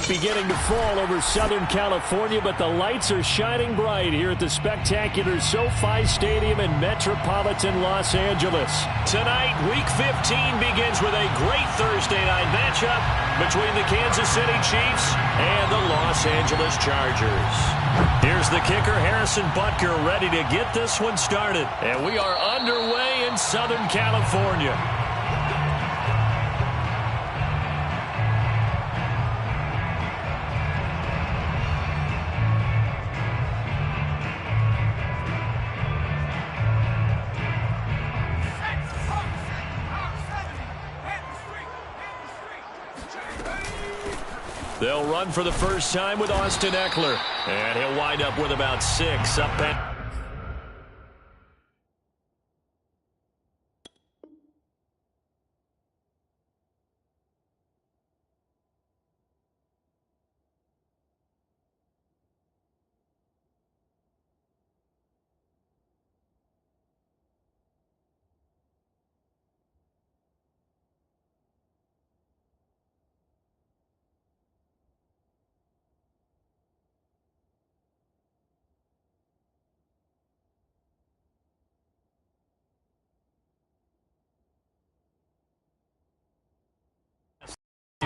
beginning to fall over Southern California, but the lights are shining bright here at the spectacular SoFi Stadium in metropolitan Los Angeles. Tonight, Week 15 begins with a great Thursday night matchup between the Kansas City Chiefs and the Los Angeles Chargers. Here's the kicker, Harrison Butker, ready to get this one started. And we are underway in Southern California. They'll run for the first time with Austin Eckler. And he'll wind up with about 6 up at...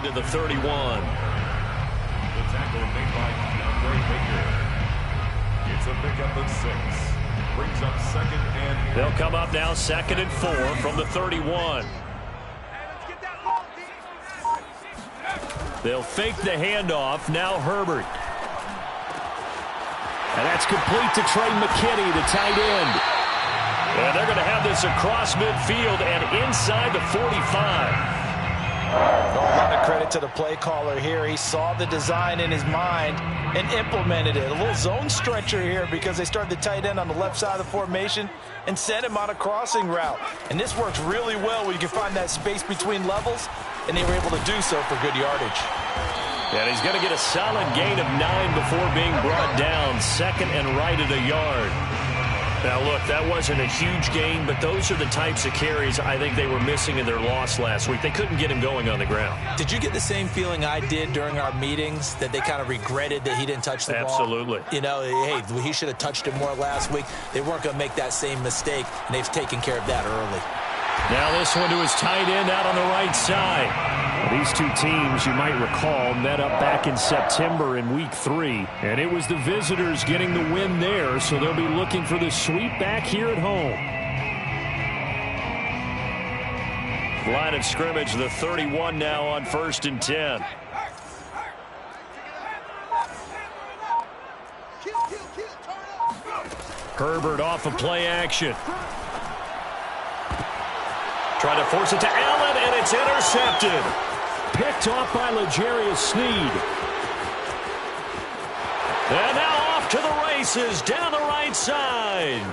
to the 31. The tackle made by DeAndre Baker. It's a pickup of 6. Brings up 2nd and... They'll come up now 2nd and 4 from the 31. They'll fake the handoff. Now Herbert. And that's complete to Trey McKinney, the tight end. And they're going to have this across midfield and inside the 45. A lot of credit to the play caller here. He saw the design in his mind and implemented it. A little zone stretcher here because they started the tight end on the left side of the formation and sent him on a crossing route. And this works really well where you can find that space between levels, and they were able to do so for good yardage. And he's going to get a solid gain of 9 before being brought down. 2nd and right at a yard. Now, look, that wasn't a huge gain, but those are the types of carries I think they were missing in their loss last week. They couldn't get him going on the ground. Did you get the same feeling I did during our meetings, that they kind of regretted that he didn't touch the ball? Absolutely. You know, hey, he should have touched it more last week. They weren't going to make that same mistake, and they've taken care of that early. Now this one to his tight end out on the right side. These two teams, you might recall, met up back in September in Week 3. And it was the visitors getting the win there, so they'll be looking for the sweep back here at home. Line of scrimmage, the 31 now on 1st and 10. Herbert off of play action. Trying to force it to Allen, and it's intercepted. Picked off by L'Jarius Sneed. And now off to the races down the right side.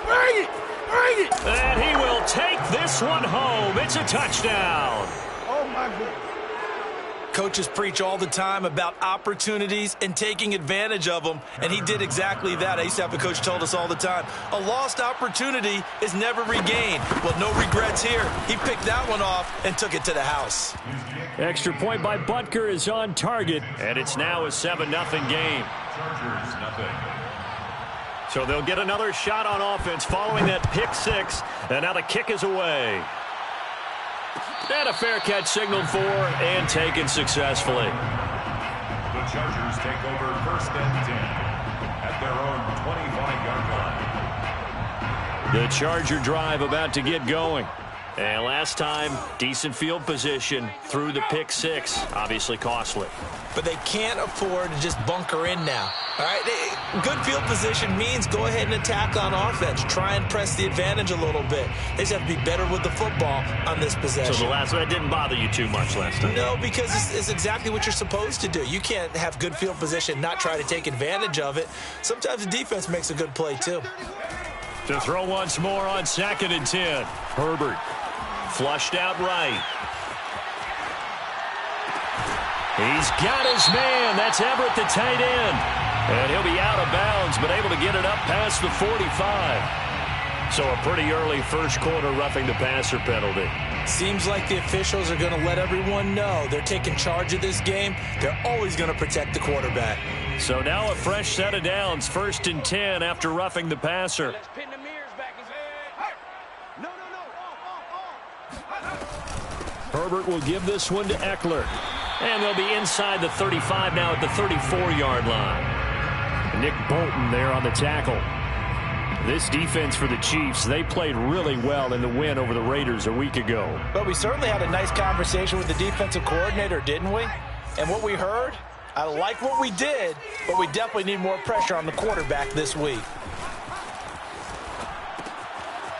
Bring it! Bring it! And he will take this one home. It's a touchdown. Oh, my goodness. Coaches preach all the time about opportunities and taking advantage of them, and he did exactly that. I used to have a coach told us all the time, a lost opportunity is never regained. Well, no regrets here. He picked that one off and took it to the house. Extra point by Butker is on target, and it's now a 7-0 game. Chargers, nothing. So they'll get another shot on offense following that pick 6, and now the kick is away. And a fair catch signaled for and taken successfully. The Chargers take over 1st and 10 at their own 25-yard line. The Charger drive about to get going. And last time, decent field position through the pick 6. Obviously costly. But they can't afford to just bunker in now. All right, good field position means go ahead and attack on offense. Try and press the advantage a little bit. They just have to be better with the football on this possession. So the last one didn't bother you too much last time? No, because it's exactly what you're supposed to do. You can't have good field position, not try to take advantage of it. Sometimes the defense makes a good play, too. To throw once more on 2nd and 10. Herbert. Flushed out right. He's got his man. That's Everett, the tight end. And he'll be out of bounds, but able to get it up past the 45. So a pretty early first quarter roughing the passer penalty. Seems like the officials are going to let everyone know they're taking charge of this game. They're always going to protect the quarterback. So now a fresh set of downs, 1st and 10 after roughing the passer. Herbert will give this one to Eckler. And they'll be inside the 35 now at the 34-yard line. Nick Bolton there on the tackle. This defense for the Chiefs, they played really well in the win over the Raiders a week ago. But we certainly had a nice conversation with the defensive coordinator, didn't we? And what we heard, I like what we did, but we definitely need more pressure on the quarterback this week.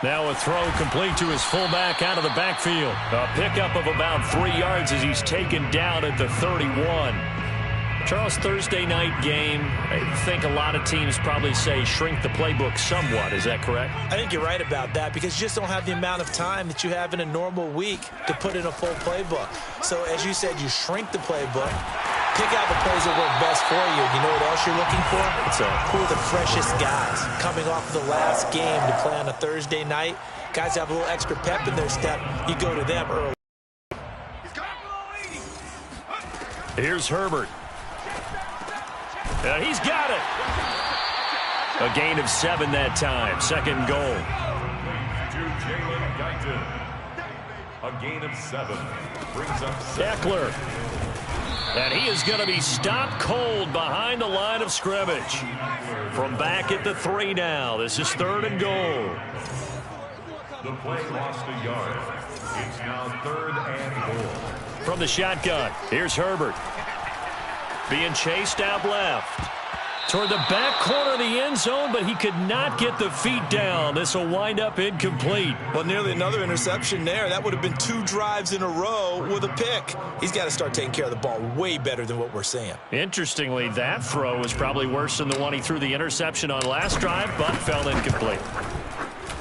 Now a throw complete to his fullback out of the backfield. A pickup of about 3 yards as he's taken down at the 31. Charles, Thursday night game, I think a lot of teams probably say shrink the playbook somewhat. Is that correct? I think you're right about that because you just don't have the amount of time that you have in a normal week to put in a full playbook. So as you said, you shrink the playbook, pick out the plays that work best for you. You know what else you're looking for? Who are the freshest guys coming off of the last game to play on a Thursday night? Guys have a little extra pep in their step. You go to them early. Here's Herbert. He's got it. A gain of 7 that time. 2nd goal. To Jalen Guyton. A gain of 7. Brings up Eckler. And he is going to be stopped cold behind the line of scrimmage. From back at the 3 now. This is 3rd and goal. The play lost a yard. It's now 3rd and goal. From the shotgun, here's Herbert. Being chased out left. Toward the back corner of the end zone, but he could not get the feet down. This will wind up incomplete. Well, nearly another interception there. That would have been 2 drives in a row with a pick. He's got to start taking care of the ball way better than what we're seeing. Interestingly, that throw was probably worse than the one he threw the interception on last drive, but fell incomplete.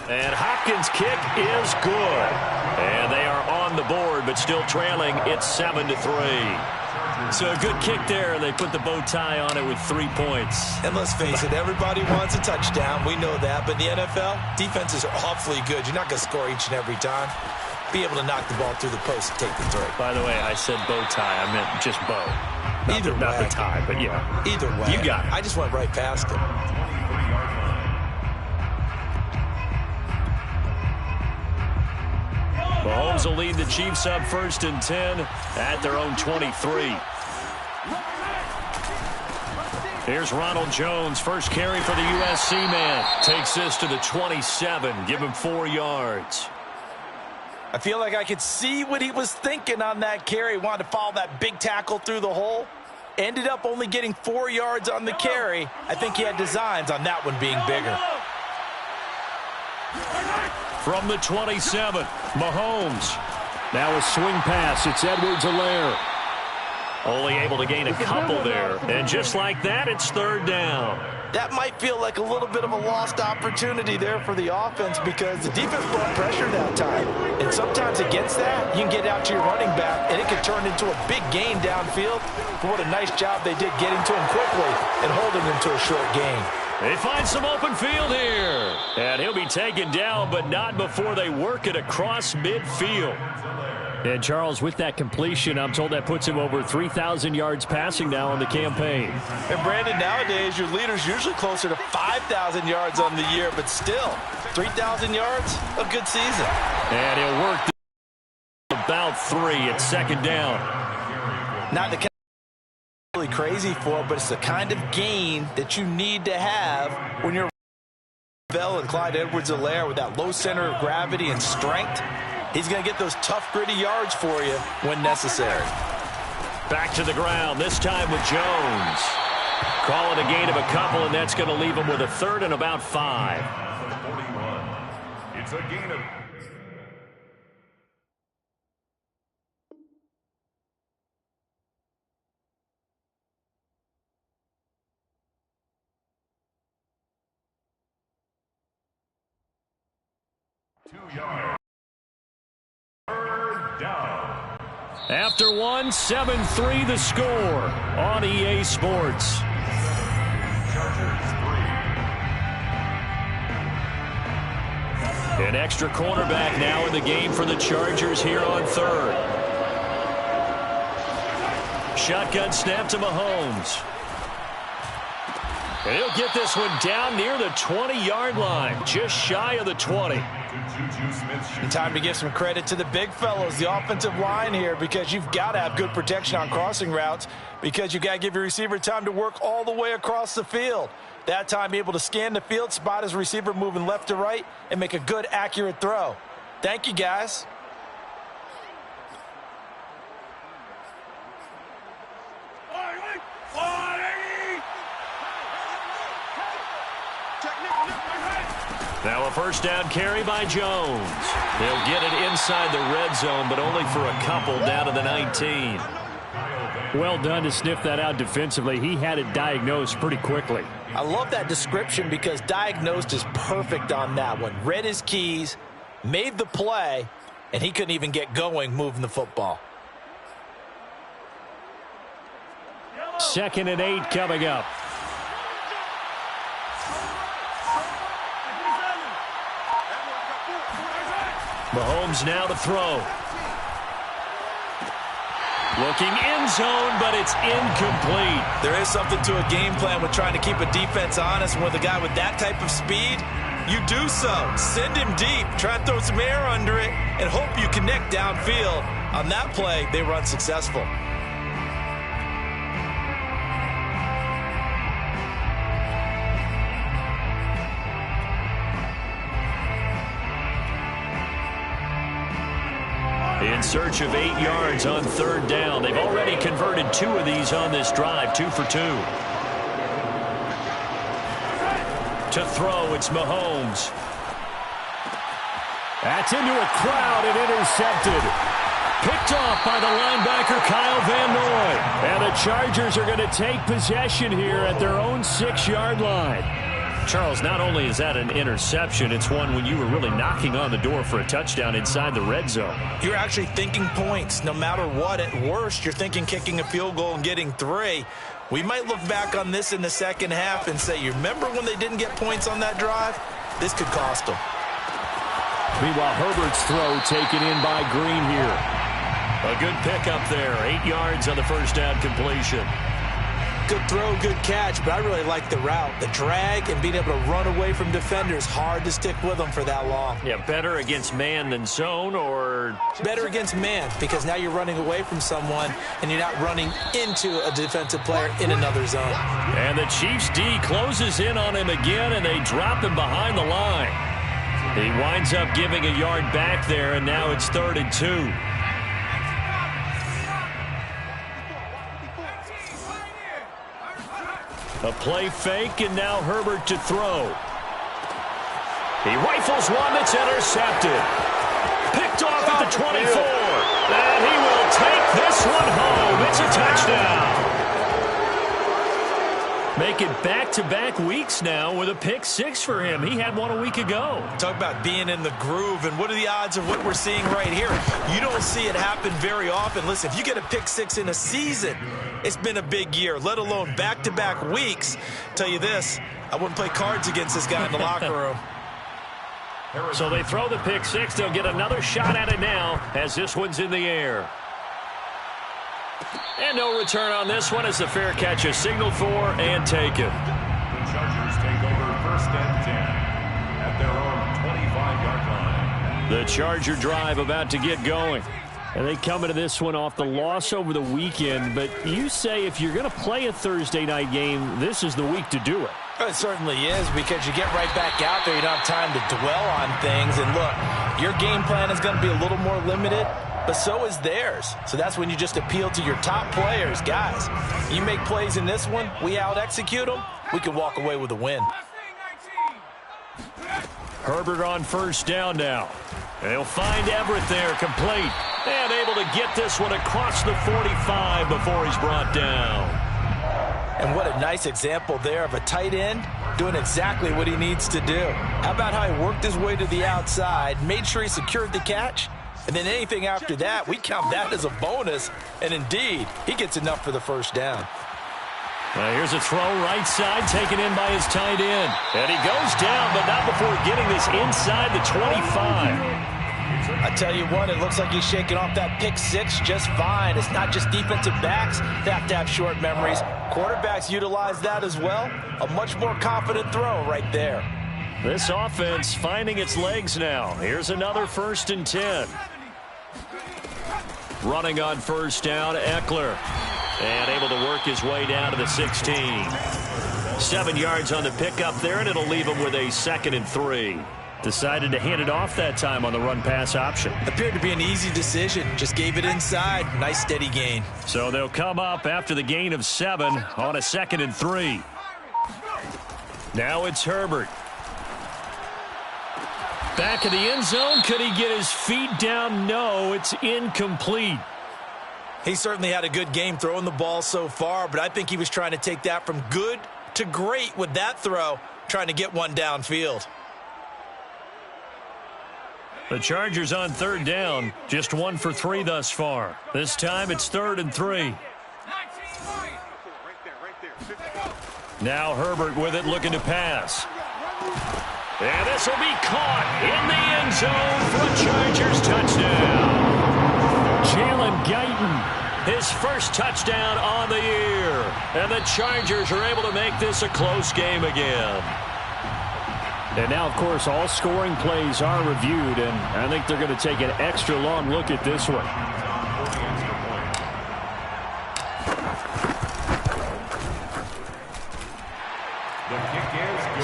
And Hopkins' kick is good. And they are on the board, but still trailing. It's 7-3. So a good kick there, and they put the bow tie on it with 3 points. And let's face it, everybody wants a touchdown. We know that. But in the NFL, defenses are awfully good. You're not going to score each and every time. Be able to knock the ball through the post and take the throw. By the way, I said bow tie. I meant just bow. Not the tie, but yeah. Either way. You got it. I just went right past it. Mahomes will lead the Chiefs up 1st and 10 at their own 23. Here's Ronald Jones, first carry for the USC man. Takes this to the 27, give him 4 yards. I feel like I could see what he was thinking on that carry. Wanted to follow that big tackle through the hole. Ended up only getting 4 yards on the carry. I think he had designs on that one being bigger. From the 27, Mahomes. Now a swing pass. It's Edwards-Helaire. Only able to gain a couple there. And just like that, it's 3rd down. That might feel like a little bit of a lost opportunity there for the offense because the defense brought pressure that time. And sometimes against that, you can get out to your running back, and it could turn into a big gain downfield. But what a nice job they did getting to him quickly and holding him to a short gain. They find some open field here. And he'll be taken down, but not before they work it across midfield. And Charles, with that completion, I'm told that puts him over 3,000 yards passing now on the campaign. And Brandon, nowadays your leader's usually closer to 5,000 yards on the year, but still, 3,000 yards, a good season. And he'll work about 3 at 2nd down. Not the kind of really crazy for, but it's the kind of gain that you need to have when you're Bell and Clyde Edwards-Helaire with that low center of gravity and strength. He's going to get those tough, gritty yards for you when necessary. Back to the ground, this time with Jones. Call it a gain of a couple, and that's going to leave him with a 3rd and about 5. 41. It's a gain of... After 1, 7-3 the score on EA Sports. An extra cornerback now in the game for the Chargers here on third. Shotgun snap to Mahomes. And he'll get this one down near the 20-yard line, just shy of the 20. And time to give some credit to the big fellows, the offensive line here, because you've got to have good protection on crossing routes, because you've got to give your receiver time to work all the way across the field. That time able to scan the field, spot his receiver moving left to right, and make a good, accurate throw. Thank you, guys. Now a first down carry by Jones. They'll get it inside the red zone, but only for a couple down to the 19. Well done to sniff that out defensively. He had it diagnosed pretty quickly. I love that description because diagnosed is perfect on that one. Read his keys, made the play, and he couldn't even get going moving the football. 2nd and 8 coming up. Mahomes now to throw. Looking end zone, but it's incomplete. There is something to a game plan with trying to keep a defense honest. And with a guy with that type of speed, you do so. Send him deep. Try and throw some air under it and hope you connect downfield. On that play, they were unsuccessful. In search of 8 yards on 3rd down. They've already converted 2 of these on this drive, 2 for 2. To throw, it's Mahomes. That's into a crowd and intercepted. Picked off by the linebacker, Kyle Van Noy. And the Chargers are going to take possession here at their own 6-yard line. Charles, not only is that an interception, it's one when you were really knocking on the door for a touchdown inside the red zone. You're actually thinking points. No matter what, at worst, you're thinking kicking a field goal and getting 3. We might look back on this in the second half and say, you remember when they didn't get points on that drive? This could cost them. Meanwhile, Herbert's throw taken in by Green here. A good pickup there. 8 yards on the first down completion. Good throw, good catch, but I really like the route. The drag and being able to run away from defenders, hard to stick with them for that long. Yeah, better against man than zone, or? Better against man, because now you're running away from someone and you're not running into a defensive player in another zone. And the Chiefs D closes in on him again, and they drop him behind the line. He winds up giving a yard back there, and now it's 3rd and 2. A play fake, and now Herbert to throw. He rifles one that's intercepted. Picked off at the 24. And he will take this one home. It's a touchdown. Make it back-to-back weeks now with a pick 6 for him. He had one a week ago. Talk about being in the groove, and what are the odds of what we're seeing right here? You don't see it happen very often. Listen, if you get a pick 6 in a season, it's been a big year, let alone back-to-back weeks. Tell you this, I wouldn't play cards against this guy in the locker room. So they throw the pick 6. They'll get another shot at it now as this one's in the air. And no return on this one as the fair catch is signaled for and taken. The Chargers take over 1st and 10 at their own 25-yard line. The Charger drive about to get going. And they come into this one off the loss over the weekend. But you say if you're going to play a Thursday night game, this is the week to do it. It certainly is, because you get right back out there. You don't have time to dwell on things. And look, your game plan is going to be a little more limited, but so is theirs. So that's when you just appeal to your top players. Guys, you make plays in this one, we out-execute them, we can walk away with a win. Herbert on 1st down now. They'll find Everett there, complete. And able to get this one across the 45 before he's brought down. And what a nice example there of a tight end doing exactly what he needs to do. How about how he worked his way to the outside, made sure he secured the catch, and then anything after that, we count that as a bonus. And indeed, he gets enough for the 1st down. Here's a throw right side, taken in by his tight end. And he goes down, but not before getting this inside the 25. I tell you what, it looks like he's shaking off that pick six just fine. It's not just defensive backs that have to have short memories. Quarterbacks utilize that as well. A much more confident throw right there. This offense finding its legs now. Here's another 1st and 10. Running on first down, Eckler. And able to work his way down to the 16. 7 yards on the pickup there, and it'll leave him with a 2nd and 3. Decided to hand it off that time on the run-pass option. Appeared to be an easy decision. Just gave it inside. Nice steady gain. So they'll come up after the gain of 7 on a 2nd and 3. Now it's Herbert. Back of the end zone. Could he get his feet down? No, it's incomplete. He certainly had a good game throwing the ball so far, but I think he was trying to take that from good to great with that throw, trying to get one downfield. The Chargers on 3rd down, just 1 for 3 thus far. This time it's 3rd and 3. Now Herbert with it, looking to pass. And this will be caught in the end zone for a Chargers touchdown. Jalen Guyton, his first touchdown on the year. And the Chargers are able to make this a close game again. And now, of course, all scoring plays are reviewed, and I think they're going to take an extra long look at this one.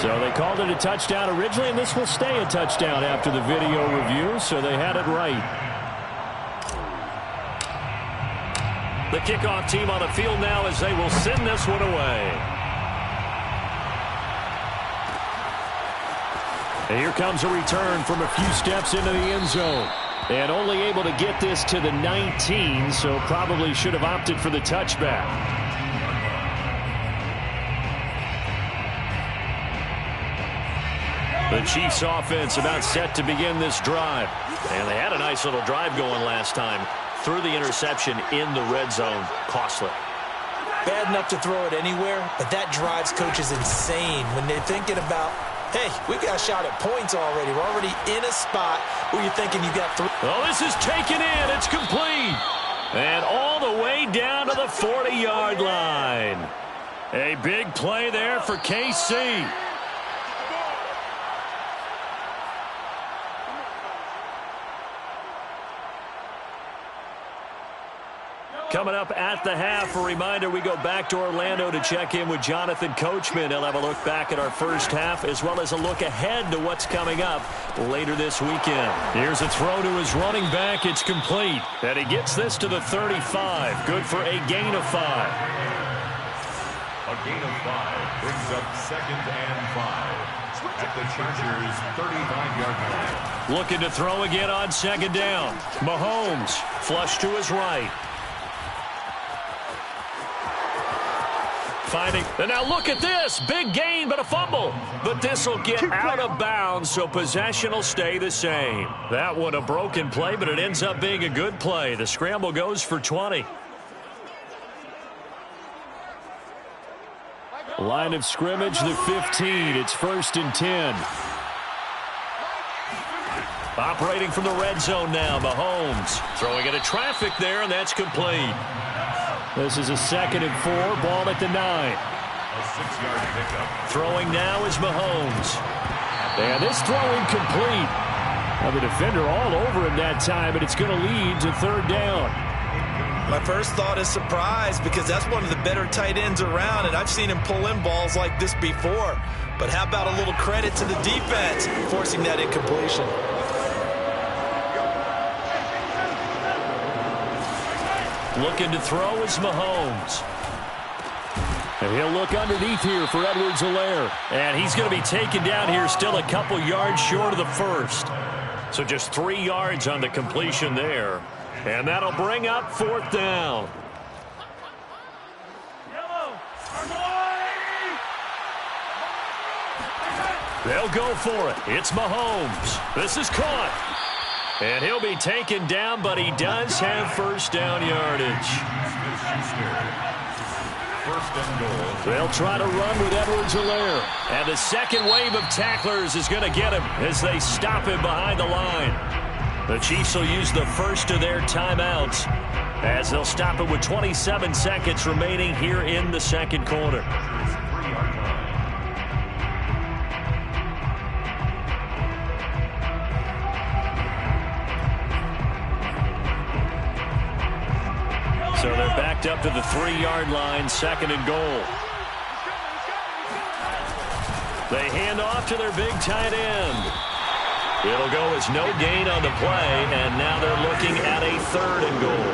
So they called it a touchdown originally, and this will stay a touchdown after the video review, so they had it right. The kickoff team on the field now as they will send this one away. And here comes a return from a few steps into the end zone. And only able to get this to the 19, so probably should have opted for the touchback. The Chiefs offense about set to begin this drive. And they had a nice little drive going last time. Threw the interception in the red zone. Costly. Bad enough to throw it anywhere, but that drives coaches insane when they're thinking about, hey, we got a shot at points already. We're already in a spot where you're thinking you got 3. Oh, this is taken in. It's complete. And all the way down to the 40-yard line. A big play there for KC. Coming up at the half, a reminder, we go back to Orlando to check in with Jonathan Coachman. He'll have a look back at our first half as well as a look ahead to what's coming up later this weekend. Here's a throw to his running back. It's complete. And he gets this to the 35. Good for a gain of 5. A gain of 5 brings up 2nd and 5 at the Chargers' 35-yard line. Looking to throw again on 2nd down. Mahomes flush to his right. And now look at this. Big gain, but a fumble. But this will get out of bounds, so possession will stay the same. That one a broken play, but it ends up being a good play. The scramble goes for 20. Line of scrimmage, the 15. It's 1st and 10. Operating from the red zone now, Mahomes. Throwing into traffic there, and that's complete. This is a 2nd and 4, ball at the 9. A 6-yard pickup. Throwing now is Mahomes. And this throw incomplete. Now the defender all over him that time, and it's going to lead to 3rd down. My first thought is surprise because that's one of the better tight ends around, and I've seen him pull in balls like this before. But how about a little credit to the defense forcing that incompletion? Looking to throw is Mahomes. And he'll look underneath here for Edwards-Helaire. And he's going to be taken down here still a couple yards short of the 1st. So just 3 yards on the completion there. And that'll bring up 4th down. They'll go for it. It's Mahomes. This is caught. And he'll be taken down, but he does have 1st down yardage. first and goal. They'll try to run with Edwards-Helaire. And the second wave of tacklers is going to get him as they stop him behind the line. The Chiefs will use the first of their timeouts as they'll stop it with 27 seconds remaining here in the second quarter. So they're backed up to the 3-yard line, second and goal. They hand off to their big tight end. It'll go as no gain on the play, and now they're looking at a third and goal.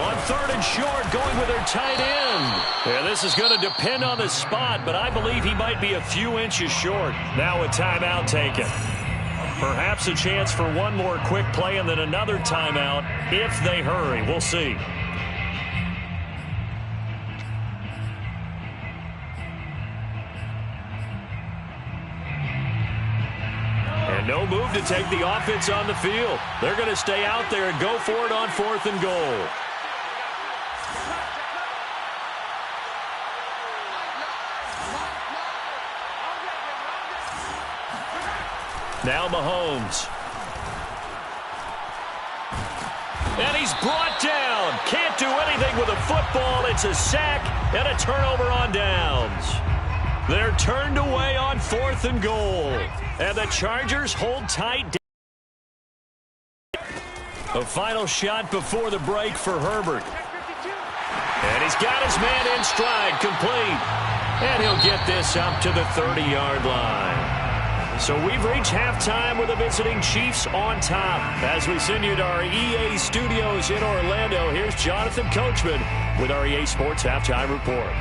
On third and short, going with their tight end. And this is going to depend on the spot, but I believe he might be a few inches short. Now a timeout taken. Perhaps a chance for one more quick play and then another timeout if they hurry. We'll see. And no move to take the offense on the field. They're going to stay out there and go for it on fourth and goal. Now Mahomes. And he's brought down. Can't do anything with a football. It's a sack and a turnover on downs. They're turned away on fourth and goal. And the Chargers hold tight. A final shot before the break for Herbert. And he's got his man in stride, complete. And he'll get this up to the 30-yard line. So we've reached halftime with the visiting Chiefs on top. As we send you to our EA studios in Orlando, here's Jonathan Coachman with our EA Sports Halftime Report.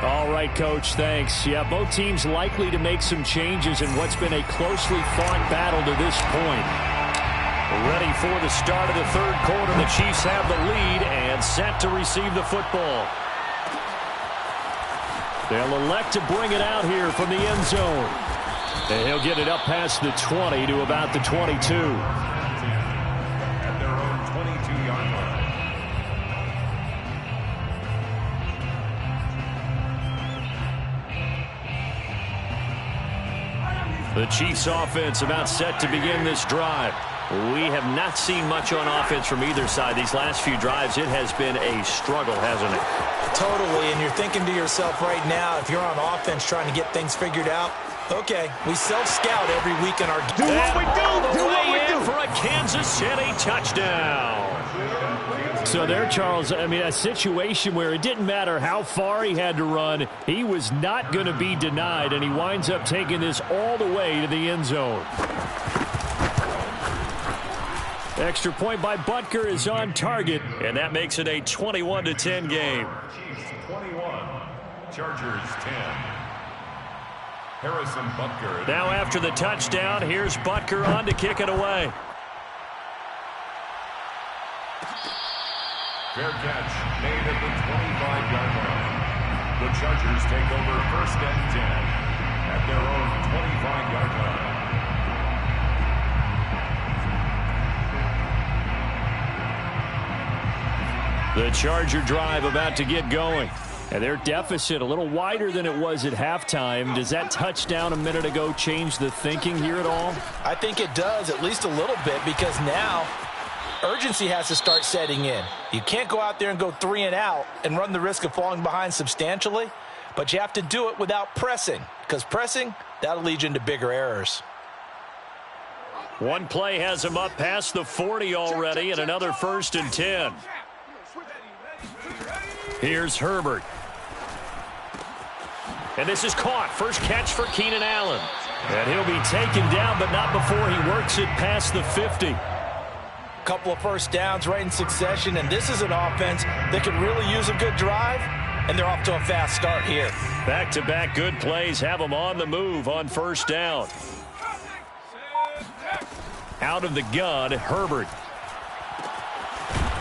All right, Coach, thanks. Yeah, both teams likely to make some changes in what's been a closely fought battle to this point. Ready for the start of the third quarter. The Chiefs have the lead and set to receive the football. They'll elect to bring it out here from the end zone. And he'll get it up past the 20 to about the 22. At their own 22-yard line. The Chiefs offense about set to begin this drive. We have not seen much on offense from either side. These last few drives, it has been a struggle, hasn't it? Totally, and you're thinking to yourself right now, if you're on offense trying to get things figured out, okay, we self-scout every week in our game. Do what we do! Do what we do! For a Kansas City touchdown. So there, Charles, I mean, a situation where it didn't matter how far he had to run, he was not going to be denied, and he winds up taking this all the way to the end zone. Extra point by Butker is on target, and that makes it a 21-10 game. Chiefs 21, Chargers 10. Harrison Butker. Now after the touchdown, here's Butker on to kick it away. Fair catch made at the 25-yard line. The Chargers take over first and 10 at their own 25-yard line. The Charger drive about to get going. And their deficit a little wider than it was at halftime. Does that touchdown a minute ago change the thinking here at all? I think it does, at least a little bit, because now urgency has to start setting in. You can't go out there and go 3 and out and run the risk of falling behind substantially, but you have to do it without pressing, because pressing, that'll lead you into bigger errors. One play has him up past the 40 already, and another first and 10. Here's Herbert. And this is caught. First catch for Keenan Allen. And he'll be taken down, but not before he works it past the 50. Couple of first downs right in succession, and this is an offense that could really use a good drive, and they're off to a fast start here. Back-to-back good plays have them on the move on first down. Out of the gun, Herbert.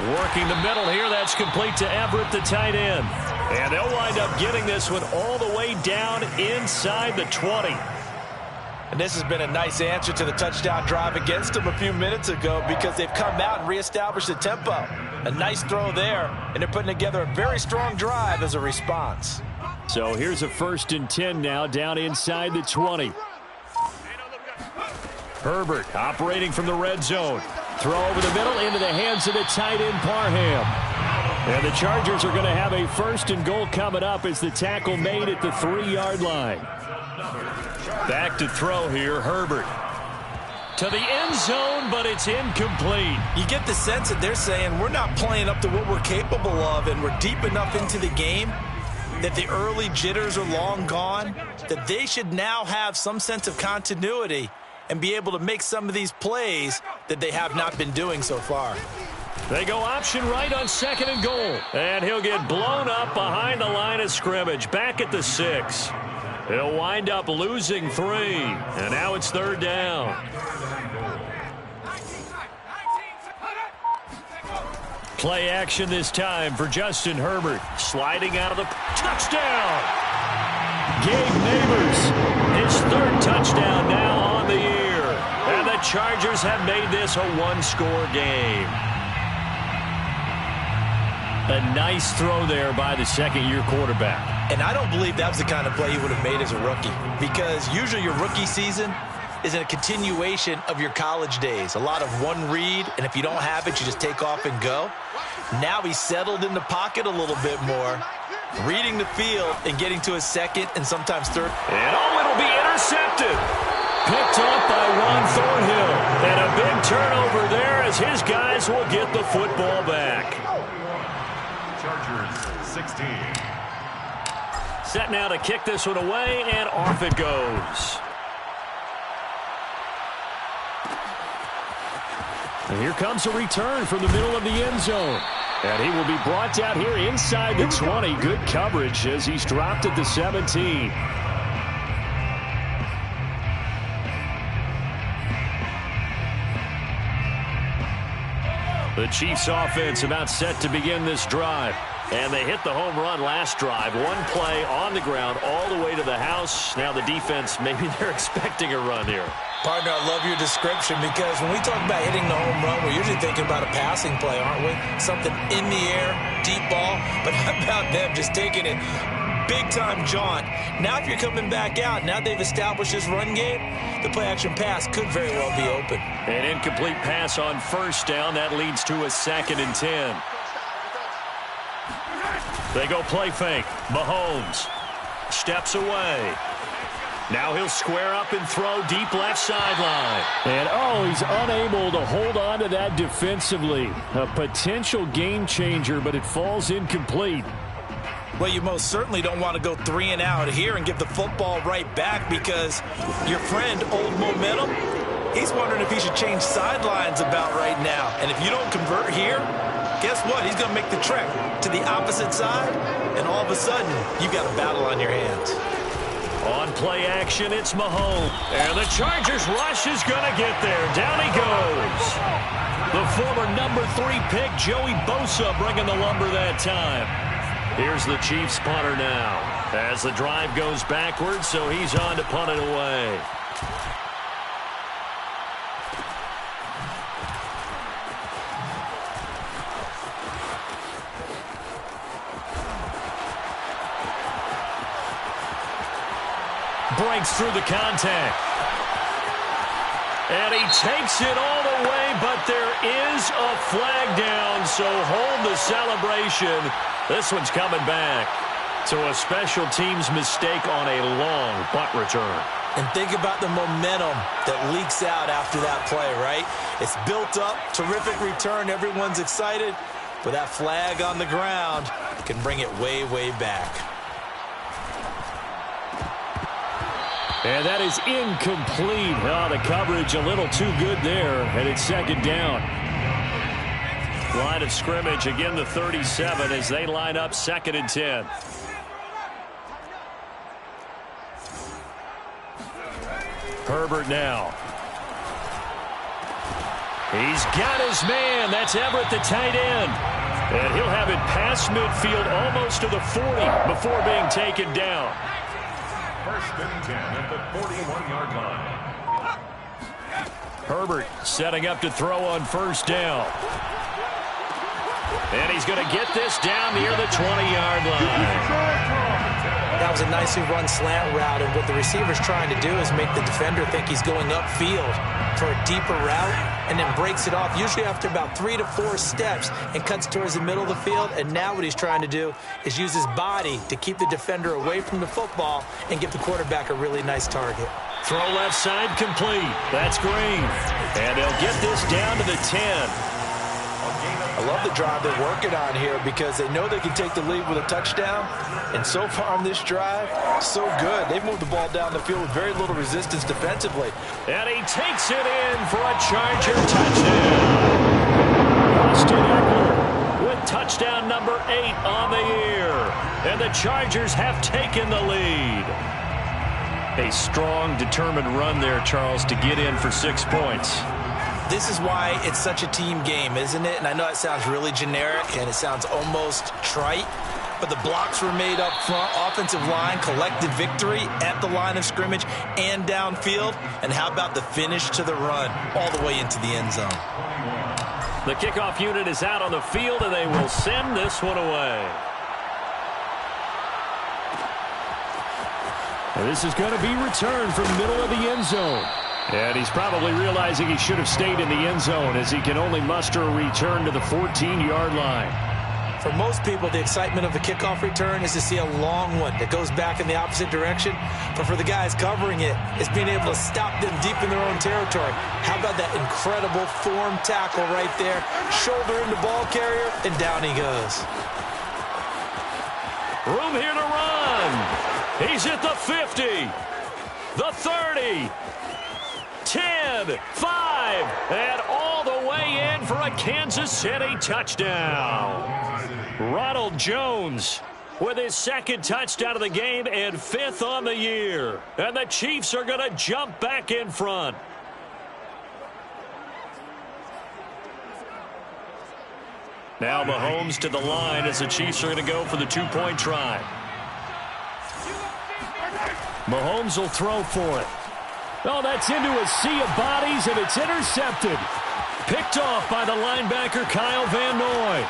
Working the middle here. That's complete to Everett, the tight end. And they'll wind up getting this one all the way down inside the 20. And this has been a nice answer to the touchdown drive against them a few minutes ago because they've come out and reestablished the tempo. A nice throw there, and they're putting together a very strong drive as a response. So here's a 1st and 10 now down inside the 20. Herbert operating from the red zone. Throw over the middle into the hands of the tight end Parham. And the Chargers are going to have a 1st and goal coming up as the tackle made at the 3-yard line. Back to throw here, Herbert. To the end zone, but it's incomplete. You get the sense that they're saying we're not playing up to what we're capable of, and we're deep enough into the game that the early jitters are long gone, that they should now have some sense of continuity and be able to make some of these plays that they have not been doing so far. They go option right on 2nd and goal. And he'll get blown up behind the line of scrimmage, back at the 6. He'll wind up losing 3. And now it's 3rd down. Play action this time for Justin Herbert. Sliding out of the touchdown. Gabe Neighbors, his 3rd touchdown now on the year. And the Chargers have made this a 1-score game. A nice throw there by the 2nd-year quarterback. And I don't believe that was the kind of play he would have made as a rookie, because usually your rookie season is a continuation of your college days. A lot of one read, and if you don't have it, you just take off and go. Now he's settled in the pocket a little bit more, reading the field and getting to his 2nd and sometimes 3rd. And it'll be intercepted. Picked off by Ron Thornhill. And a big turnover there as his guys will get the football back. Chargers 16. Set now to kick this one away, and off it goes. And here comes a return from the middle of the end zone. And he will be brought down here inside the 20. Good coverage as he's dropped at the 17. The Chiefs offense about set to begin this drive. And they hit the home run last drive. One play on the ground all the way to the house. Now the defense, maybe they're expecting a run here. Partner, I love your description, because when we talk about hitting the home run, we're usually thinking about a passing play, aren't we? Something in the air, deep ball. But how about them just taking it big-time jaunt? Now if you're coming back out, now they've established this run game, the play-action pass could very well be open. An incomplete pass on 1st down. That leads to a 2nd and 10. They go play fake. Mahomes steps away. Now he'll square up and throw deep left sideline. And, he's unable to hold on to that defensively. A potential game changer, but it falls incomplete. Well, you most certainly don't want to go 3 and out here and give the football right back, because your friend, Old Momentum, he's wondering if he should change sidelines about right now. And if you don't convert here, guess what? He's going to make the trek to the opposite side, and all of a sudden, you've got a battle on your hands. On play action, it's Mahomes. And the Chargers rush is going to get there. Down he goes. The former number 3 pick, Joey Bosa, bringing the lumber that time. Here's the Chiefs punter now. As the drive goes backwards, so he's on to punt it away. Breaks through the contact. And he takes it all the way, but there is a flag down, so hold the celebration. This one's coming back. So a special teams mistake on a long punt return. And think about the momentum that leaks out after that play, right? It's built up, terrific return, everyone's excited, but that flag on the ground can bring it way, way back. And that is incomplete. The coverage a little too good there, and it's 2nd down. Line of scrimmage, again the 37 as they line up 2nd and 10. Herbert now. He's got his man. That's Everett, the tight end. And he'll have it past midfield almost to the 40 before being taken down. First and 10 at the 41-yard line. Herbert setting up to throw on first down. And he's going to get this down near the 20-yard line. That was a nicely run slant route, and what the receiver's trying to do is make the defender think he's going upfield for a deeper route, and then breaks it off, usually after about 3 to 4 steps, and cuts towards the middle of the field. And now what he's trying to do is use his body to keep the defender away from the football and give the quarterback a really nice target. Throw left side complete. That's Green. And they'll get this down to the 10. I love the drive they're working on here because they know they can take the lead with a touchdown. And so far on this drive, so good. They've moved the ball down the field with very little resistance defensively. And he takes it in for a Charger touchdown. Austin Eckler with touchdown number 8 on the year. And the Chargers have taken the lead. A strong, determined run there, Charles, to get in for 6 points. This is why it's such a team game, isn't it? And I know it sounds really generic and it sounds almost trite, but the blocks were made up front, offensive line, collected victory at the line of scrimmage and downfield. And how about the finish to the run all the way into the end zone? The kickoff unit is out on the field, and they will send this one away. And this is going to be returned from the middle of the end zone. And he's probably realizing he should have stayed in the end zone as he can only muster a return to the 14-yard line. For most people, the excitement of a kickoff return is to see a long one that goes back in the opposite direction. But for the guys covering it, it's being able to stop them deep in their own territory. How about that incredible form tackle right there? Shoulder into ball carrier, and down he goes. Room here to run. He's at the 50, the 30, 10, 5, and all the way in for a Kansas City touchdown. Ronald Jones with his 2nd touchdown of the game and 5th on the year. And the Chiefs are going to jump back in front. Now Mahomes to the line as the Chiefs are going to go for the 2-point try. Mahomes will throw for it. Oh, that's into a sea of bodies, and it's intercepted. Picked off by the linebacker, Kyle Van Noy.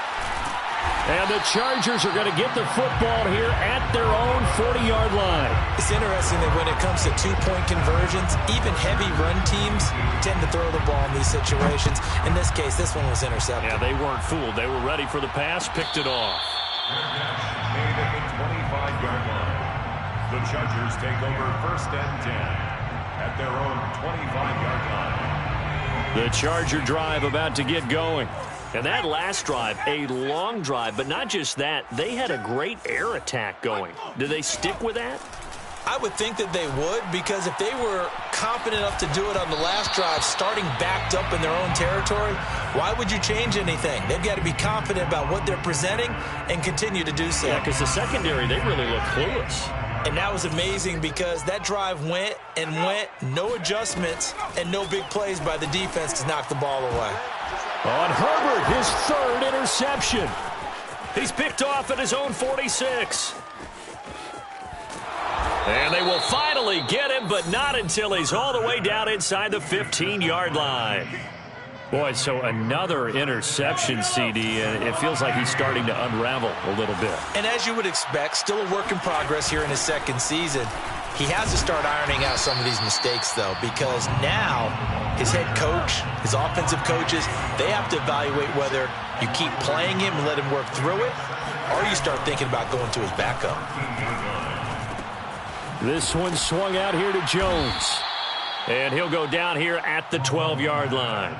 And the Chargers are going to get the football here at their own 40-yard line. It's interesting that when it comes to 2-point conversions, even heavy run teams tend to throw the ball in these situations. In this case, this one was intercepted. Yeah, they weren't fooled. They were ready for the pass, picked it off. Made at the 25-yard line. The Chargers take over 1st and 10 at their own 25-yard line. The Charger drive about to get going. And that last drive, a long drive, but not just that, they had a great air attack going. Do they stick with that? I would think that they would, because if they were confident enough to do it on the last drive, starting backed up in their own territory, why would you change anything? They've got to be confident about what they're presenting and continue to do so. Yeah, because the secondary, they really look clueless. And that was amazing because that drive went and went, no adjustments, and no big plays by the defense to knock the ball away. On Herbert, his 3rd interception. He's picked off at his own 46. And they will finally get him, but not until he's all the way down inside the 15-yard line. Boy, so another interception, CD, and it feels like he's starting to unravel a little bit. And as you would expect, still a work in progress here in his 2nd season. He has to start ironing out some of these mistakes, though, because now his head coach, his offensive coaches, they have to evaluate whether you keep playing him and let him work through it, or you start thinking about going to his backup. This one swung out here to Jones. And he'll go down here at the 12-yard line.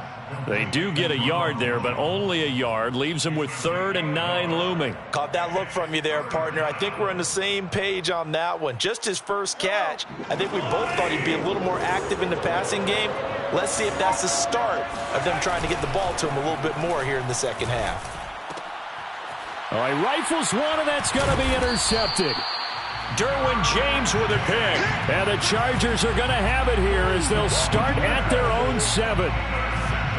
They do get a yard there, but only a yard. Leaves them with 3rd and 9 looming. Caught that look from you there, partner. I think we're on the same page on that one. Just his first catch. I think we both thought he'd be a little more active in the passing game. Let's see if that's the start of them trying to get the ball to him a little bit more here in the 2nd half. All right, rifles one, and that's going to be intercepted. Derwin James with a pick. And the Chargers are going to have it here as they'll start at their own 7.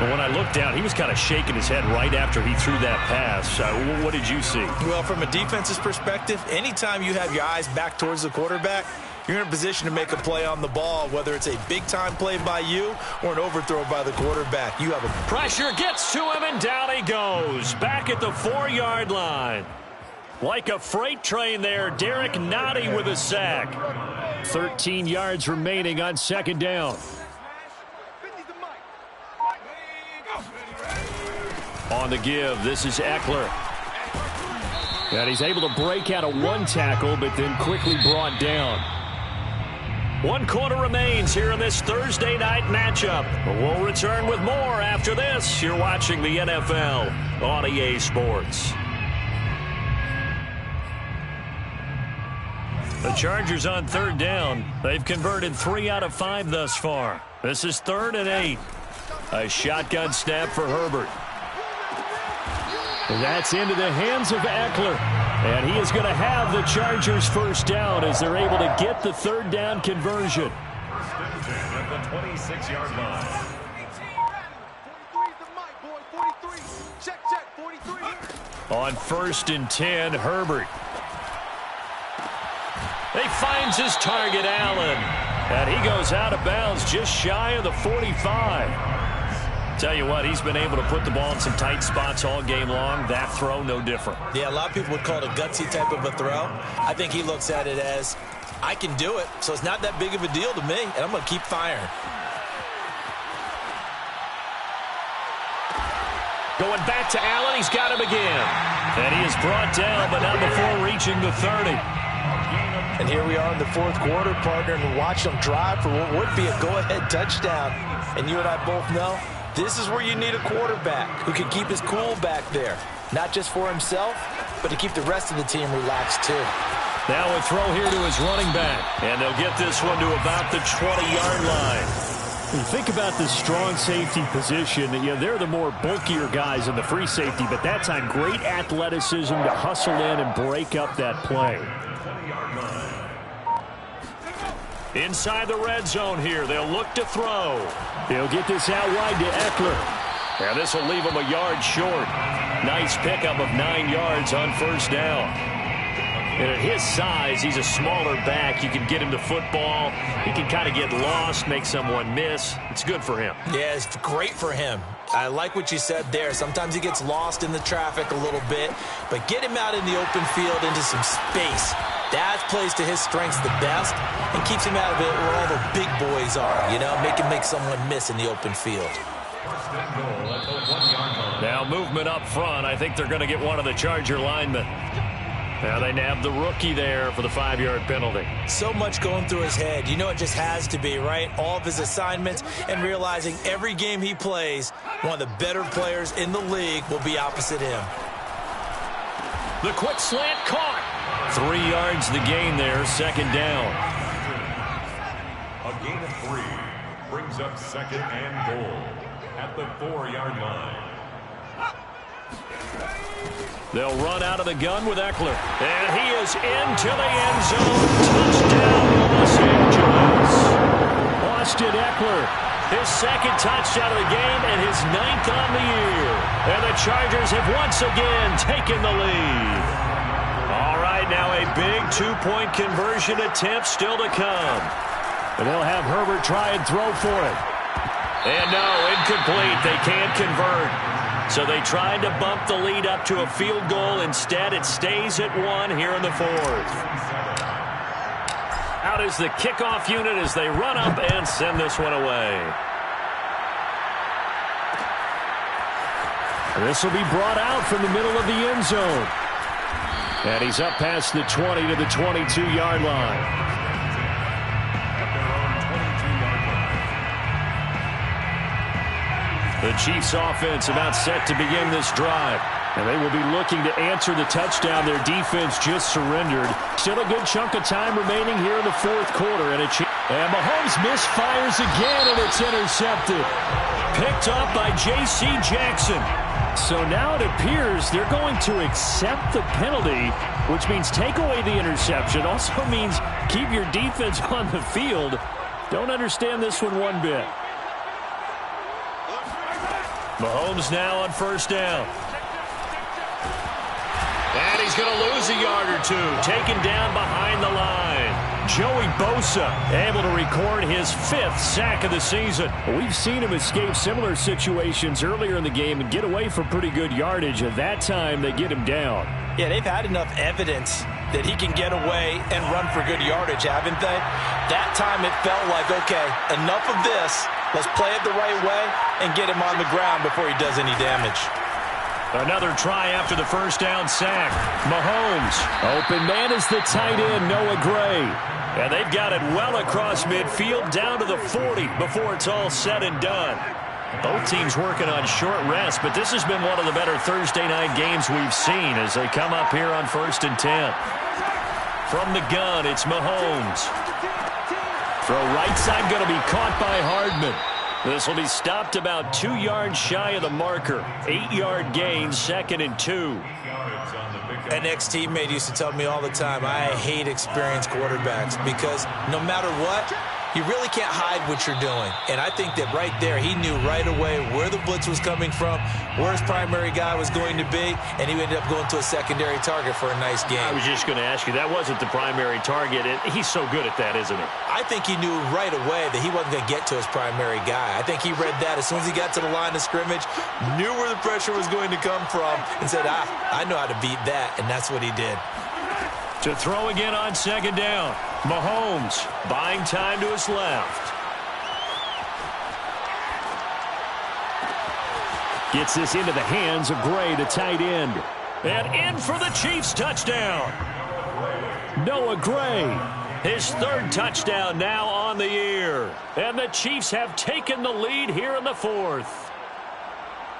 When I looked down, he was kind of shaking his head right after he threw that pass. What did you see? Well, from a defense's perspective, anytime you have your eyes back towards the quarterback, you're in a position to make a play on the ball, whether it's a big-time play by you or an overthrow by the quarterback. You have a pressure gets to him, and down he goes. Back at the 4-yard line. Like a freight train there, Derek Nottie with a sack. 13 yards remaining on second down. On the give, this is Eckler. And he's able to break out of one tackle, but then quickly brought down. 1 quarter remains here in this Thursday night matchup. We'll return with more after this. You're watching the NFL on EA Sports. The Chargers on third down. They've converted 3 out of 5 thus far. This is 3rd and 8. A shotgun snap for Herbert. That's into the hands of Eckler. And he is going to have the Chargers first down as they're able to get the 3rd down conversion. First and 10 at the 26-yard line. 43. On 1st and 10, Herbert. He finds his target, Allen. And he goes out of bounds just shy of the 45. Tell you what, he's been able to put the ball in some tight spots all game long. That throw, no different. Yeah, a lot of people would call it a gutsy type of a throw. I think he looks at it as, I can do it, so it's not that big of a deal to me, and I'm going to keep firing. Going back to Allen, he's got him again. And he is brought down, but not before reaching the 30. And here we are in the 4th quarter, partner, and watch them drive for what would be a go-ahead touchdown. And you and I both know, this is where you need a quarterback who can keep his cool back there. Not just for himself, but to keep the rest of the team relaxed too. Now a throw here to his running back. And they'll get this one to about the 20-yard line. When you think about the strong safety position, they're the more bulkier guys in the free safety, but that time great athleticism to hustle in and break up that play. Inside the red zone here, they'll look to throw. He'll get this out wide to Eckler. And this will leave him a yard short. Nice pickup of 9 yards on 1st down. And at his size, he's a smaller back. You can get him to football. He can kind of get lost, make someone miss. It's good for him. Yeah, it's great for him. I like what you said there. Sometimes he gets lost in the traffic a little bit, but get him out in the open field into some space. That plays to his strengths the best and keeps him out of it where all the big boys are, make someone miss in the open field. Now movement up front. I think they're going to get one of the Charger linemen. Now they nab the rookie there for the 5-yard penalty. So much going through his head. It just has to be, right? All of his assignments and realizing every game he plays, one of the better players in the league will be opposite him. The quick slant caught. 3 yards the gain there, 2nd down. A gain of 3 brings up 2nd and goal at the 4-yard line. They'll run out of the gun with Eckler. And he is into the end zone. Touchdown, Los Angeles. Austin Eckler, his 2nd touchdown of the game and his 9th on the year. And the Chargers have once again taken the lead. All right, now a big 2-point conversion attempt still to come. And they'll have Herbert try and throw for it. And no, incomplete. They can't convert. So they tried to bump the lead up to a field goal. Instead, it stays at 1 here in the 4th. Out is the kickoff unit as they run up and send this one away. This will be brought out from the middle of the end zone. And he's up past the 20 to the 22-yard line. The Chiefs offense about set to begin this drive. And they will be looking to answer the touchdown their defense just surrendered. Still a good chunk of time remaining here in the 4th quarter. And Mahomes misfires again, and it's intercepted. Picked up by J.C. Jackson. So now it appears they're going to accept the penalty, which means take away the interception. Also means keep your defense on the field. Don't understand this one bit. Mahomes now on first down. And he's going to lose a yard or two. Taken down behind the line. Joey Bosa able to record his 5th sack of the season. We've seen him escape similar situations earlier in the game and get away from pretty good yardage. At that time, they get him down. Yeah, they've had enough evidence that he can get away and run for good yardage, haven't they? That time it felt like, okay, enough of this. Let's play it the right way and get him on the ground before he does any damage. Another try after the first down sack. Mahomes. Open man is the tight end, Noah Gray. And they've got it well across midfield down to the 40 before it's all said and done. Both teams working on short rest, but this has been one of the better Thursday night games we've seen as they come up here on 1st and 10. From the gun, it's Mahomes. Throw right side going to be caught by Hardman. This will be stopped about 2 yards shy of the marker. 8-yard gain, 2nd and 2. An ex-teammate used to tell me all the time, I hate experienced quarterbacks because no matter what, you really can't hide what you're doing. And I think that right there, he knew right away where the blitz was coming from, where his primary guy was going to be, and he ended up going to a secondary target for a nice game. I was just going to ask you, that wasn't the primary target. He's so good at that, isn't he? I think he knew right away that he wasn't going to get to his primary guy. I think he read that as soon as he got to the line of scrimmage, knew where the pressure was going to come from, and said, I know how to beat that, and that's what he did. To throw again on 2nd down. Mahomes buying time to his left. Gets this into the hands of Gray, the tight end. And in for the Chiefs touchdown. Noah Gray, his 3rd touchdown now on the year. And the Chiefs have taken the lead here in the 4th.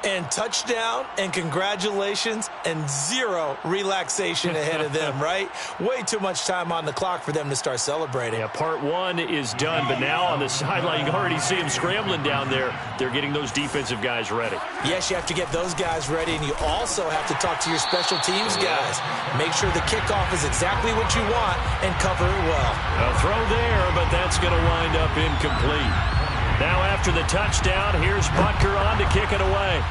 And touchdown and congratulations and 0 relaxation ahead of them, right? Way too much time on the clock for them to start celebrating. Yeah, part 1 is done, but now on the sideline, you can already see them scrambling down there. They're getting those defensive guys ready. Yes, you have to get those guys ready, and you also have to talk to your special teams guys. Make sure the kickoff is exactly what you want and cover it well. A throw there, but that's going to wind up incomplete. Now after the touchdown, here's Butker on to kick it away.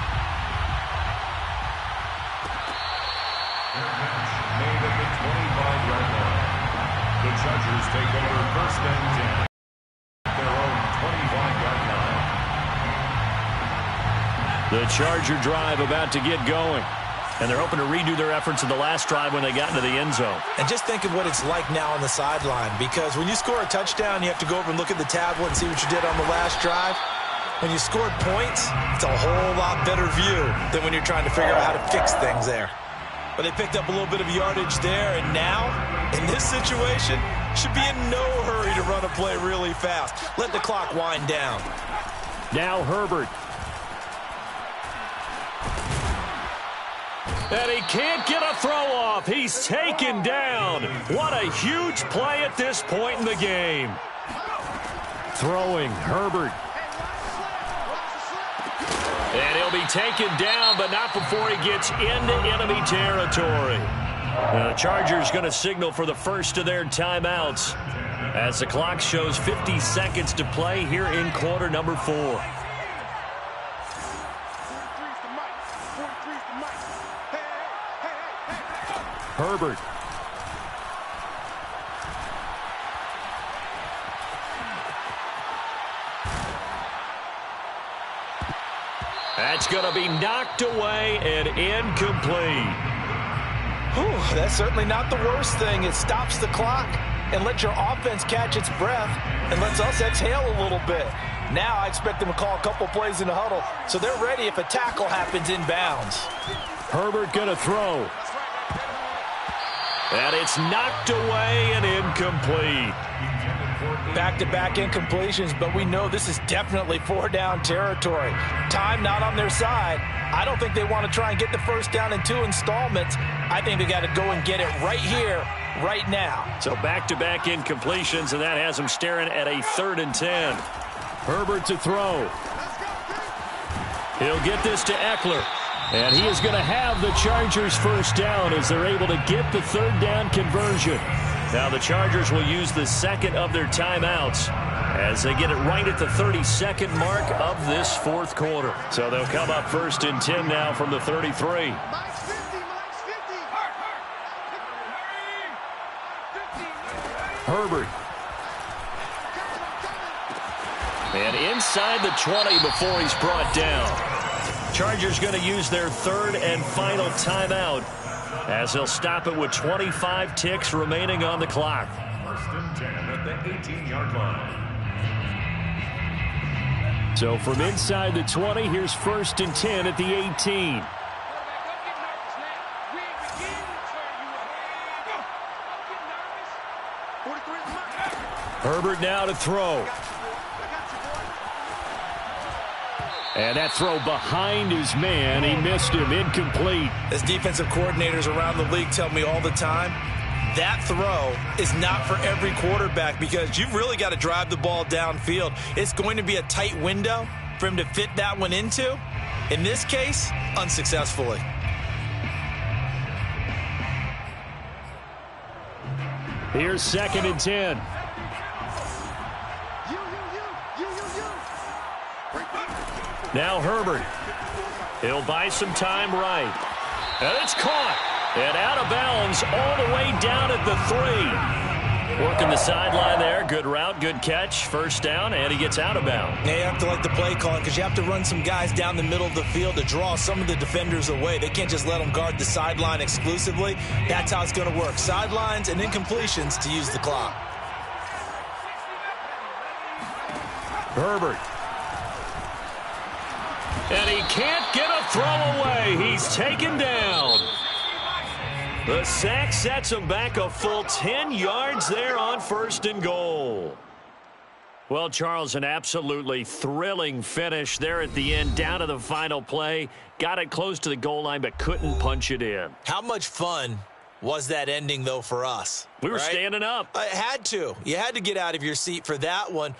Made at the 25-yard line. The Chargers take over 1st and 10 at their own 25-yard line. The Charger drive about to get going. And they're hoping to redo their efforts in the last drive when they got into the end zone. And just think of what it's like now on the sideline, because when you score a touchdown, you have to go over and look at the tablet and see what you did on the last drive. When you scored points, it's a whole lot better view than when you're trying to figure out how to fix things there. But they picked up a little bit of yardage there, and now, in this situation, should be in no hurry to run a play really fast. Let the clock wind down. Now Herbert. And he can't get a throw off. He's taken down. What a huge play at this point in the game. Throwing, Herbert. And he'll be taken down, but not before he gets into enemy territory. The Chargers going to signal for the first of their timeouts as the clock shows 50 seconds to play here in quarter number 4. Herbert. That's going to be knocked away and incomplete. Whew, that's certainly not the worst thing. It stops the clock and lets your offense catch its breath and lets us exhale a little bit. Now I expect them to call a couple plays in the huddle so they're ready if a tackle happens inbounds. Herbert going to throw. And it's knocked away and incomplete. Back-to-back incompletions, but we know this is definitely 4-down territory. Time not on their side. I don't think they want to try and get the first down in 2 installments. I think they got to go and get it right here, right now. So back-to-back incompletions, and that has them staring at a 3rd and 10. Herbert to throw. He'll get this to Eckler. And he is going to have the Chargers first down as they're able to get the 3rd down conversion. Now the Chargers will use the second of their timeouts as they get it right at the 32nd mark of this fourth quarter. So they'll come up 1st and 10 now from the 33. Herbert. And inside the 20 before he's brought down. Chargers going to use their third and final timeout as they'll stop it with 25 ticks remaining on the clock. 1st and 10 at the 18-yard line. So from inside the 20, here's 1st and 10 at the 18. Herbert now to throw. And that throw behind his man. He missed him. Incomplete. As defensive coordinators around the league tell me all the time, that throw is not for every quarterback because you've really got to drive the ball downfield. It's going to be a tight window for him to fit that one into. In this case, unsuccessfully. Here's 2nd and 10. Now Herbert. He'll buy some time right. And it's caught. And out of bounds all the way down at the 3. Working the sideline there. Good route, good catch. 1st down, and he gets out of bounds. Yeah, you have to like the play calling because you have to run some guys down the middle of the field to draw some of the defenders away. They can't just let them guard the sideline exclusively. That's how it's going to work. Sidelines and incompletions to use the clock. Herbert. And he can't get a throw away. He's taken down. The sack sets him back a full 10 yards there on 1st and goal. Well, Charles, an absolutely thrilling finish there at the end, down to the final play. Got it close to the goal line, but couldn't punch it in. How much fun was that ending, though, for us? We were standing up. I had to. You had to get out of your seat for that one.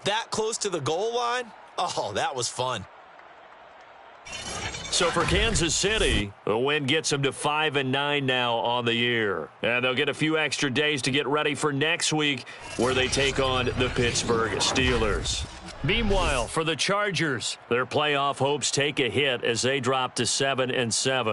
That close to the goal line? Oh, that was fun. So for Kansas City, the win gets them to 5-9 now on the year. And they'll get a few extra days to get ready for next week where they take on the Pittsburgh Steelers. Meanwhile, for the Chargers, their playoff hopes take a hit as they drop to 7-7.